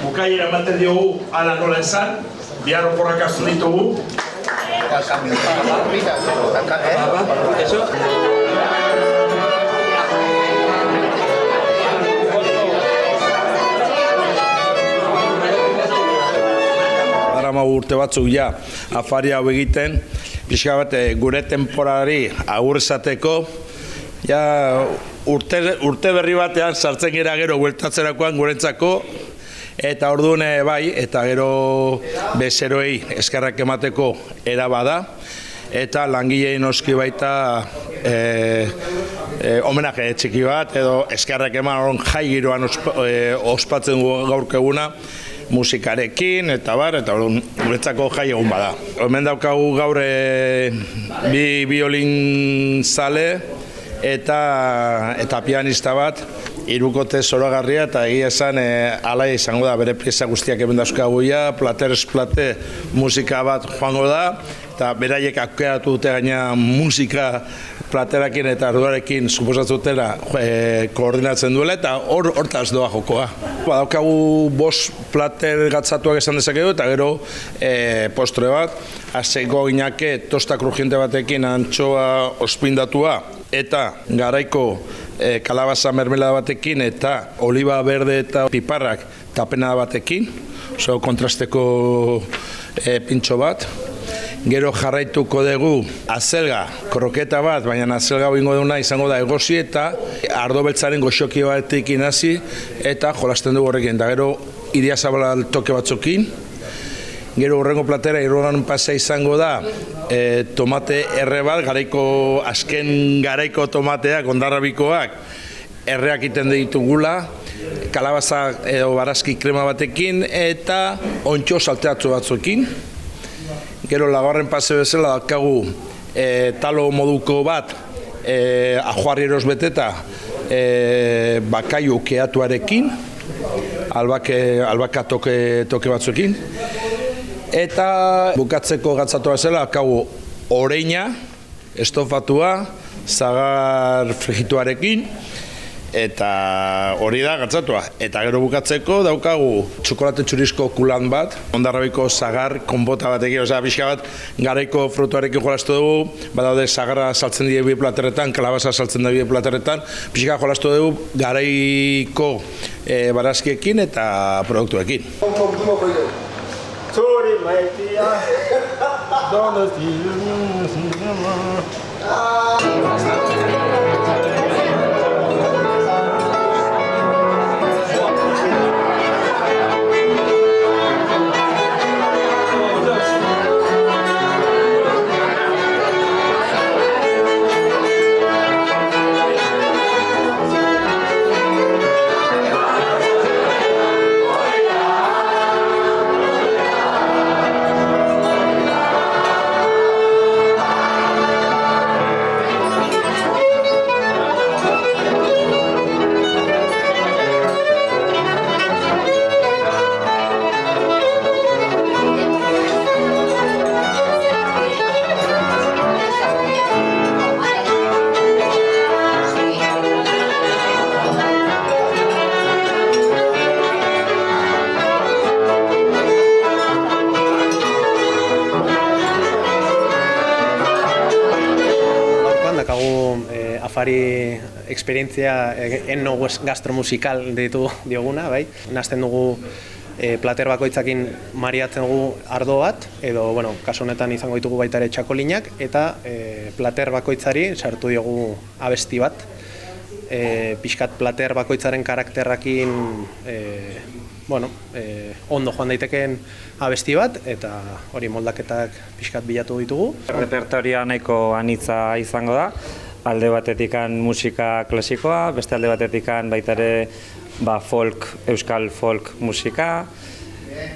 Bukaiera ematen diogu ala nola esan, bihar oporrak hartu ditugu. Urte batzuk ja afari hau egiten, pixka bat gure temporari agur esateko, ja urte berri batean sartzen gira gero bueltatzerakoan gurentzako, eta orduan bai, eta gero bezeroei eskerrak emateko erabada, eta langilei noski baita homenaje txiki bat, edo eskerrak eman jai giroan ospatzen gaurko eguna, musikarekin, eta guretzako jai egun bada. Hemen daukagu gaur bi biolin zale eta pianista bat, hirukote zoragarria, eta egia esan ala izango da, bere pieza guztiak hemen dauzkagu ja, plateres plate musika bat joango da, eta beraiek aukeratu dute gaina musika platerakin eta arduarekin suposatzutela koordinatzen duela, eta hortaz doa jokoa. Daukagu 5 plater gatzatuak esan dezakegu, eta gero postre bat, azeko ginake tosta krujiente batekin antxoa ospindatua, eta garaiko kalabaza mermelada batekin, eta oliba berde eta piparrak tapenada batekin, oso kontrasteko pintxo bat. Gero jarraituko dugu azelga, kroketa bat, baina azelga bingo duguna izango da egosi eta ardo beltzaren goxoki batekin hasi eta jolasten dugu horrekin. Eta gero iria zabala toke batzukin. Gero horrengo platera hirugarren pasea izango da tomate erre bat, azken garaiko tomateak, ondarrabikoak, erreak iten ditugula, kalabaza edo barazki krema batekin eta ontxo salteatzu batzuekin. Gero lagarren pase bezala daukagu talo moduko bat ajuarri eros beteta bakaiu keatuarekin, albaka toke batzuekin. Eta bukatzeko gatzatu bezala daukagu oreina, estofatua, zagar frigituarekin, eta hori da gatzatua. Eta gero bukatzeko daukagu txokolate txurizko kulan bat, ondarrabiko zagar konbota batekin, osea pixka bat garaiko frutuarekin jolastu dugu, badaude zagarra saltzen die bi plateretan, kalabaza saltzen da bi plateretan, pixka jolastu dugu garaiko barazkiekin eta produktuekin. Afari esperientzia enno gastromusikal deitu dioguna, bai? Nazten dugu plater bakoitzakin mariatzen dugu ardo bat, edo, bueno, kasu honetan izango ditugu baita ere txakolinak, eta plater bakoitzari sartu diogu abesti bat. Pixkat plater bakoitzaren karakterrakin ondo joan daitekeen abesti bat, eta hori moldaketak pixkat bilatu ditugu. Repertoria nahiko anitza izango da, alde batetikan musika klasikoa, beste alde batetikan baita ere euskal folk musika,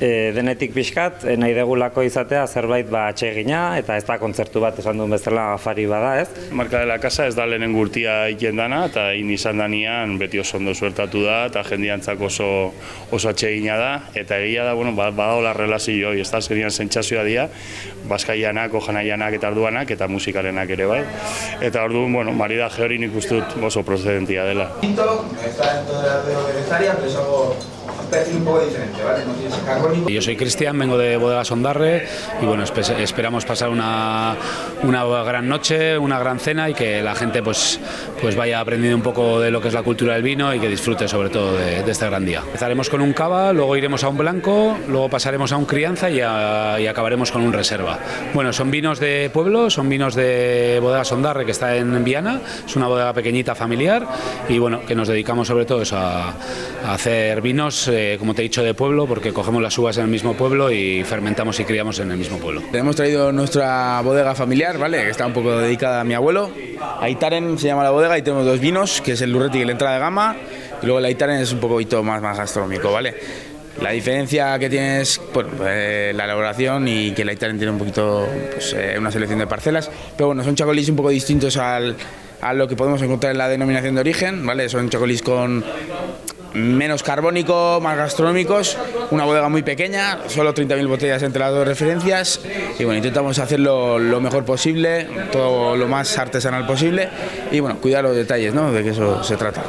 denetik pixkat, nahi degulako izatea zerbait atsegina, eta ez da kontzertu bat esan duen bezala afari bada, ez? Marka de la Casa ez da lehenen gurtia egiten dana, eta izan danean beti oso ondo suertatu da, eta jendiantzak oso atsegina da, eta egia da, badaola relazio, ez da, zerian sentsazioa dira, Baskaianak, Ojanaianak eta Arduanak, eta musikarenak ere bai. Eta orduan, maridaje hori nik uste dut oso procedentia dela. Está dentro de la necesaria, pero es algo perfil un poco diferente, ¿vale? No tienes carbónico. Yo soy Cristian, vengo de Bodegas Ondarre y bueno, esperamos pasar una gran noche, una gran cena y que la gente pues vaya aprendiendo un poco de lo que es la cultura del vino y que disfrute sobre todo de este gran día. Empezaremos con un cava, luego iremos a un blanco, luego pasaremos a un crianza y acabaremos con un reserva. Bueno, son vinos de pueblo, son vinos de Bodegas Ondarre, que está en Viana, es una bodega pequeñita familiar y bueno, que nos dedicamos sobre todo eso, a hacer vinos, como te he dicho, de pueblo, porque cogemos las uvas en el mismo pueblo y fermentamos y criamos en el mismo pueblo. Hemos traído nuestra bodega familiar, ¿vale? Que está un poco dedicada a mi abuelo. Aitaren se llama la bodega y tenemos dos vinos, que es el Lurretik y el Entrada de Gama, y luego el Aitaren es un poquito más gastronómico, ¿vale? La diferencia que tiene es la elaboración y que el Aitaren tiene un poquito una selección de parcelas, pero bueno, son chacolís un poco distintos a lo que podemos encontrar en la denominación de origen, ¿vale? Son chacolís con menos carbónico, más gastronómicos, una bodega muy pequeña, solo 30.000 botellas entre las dos referencias y bueno, intentamos hacerlo lo mejor posible, todo lo más artesanal posible y bueno, cuidar los detalles, ¿no? De que eso se trata.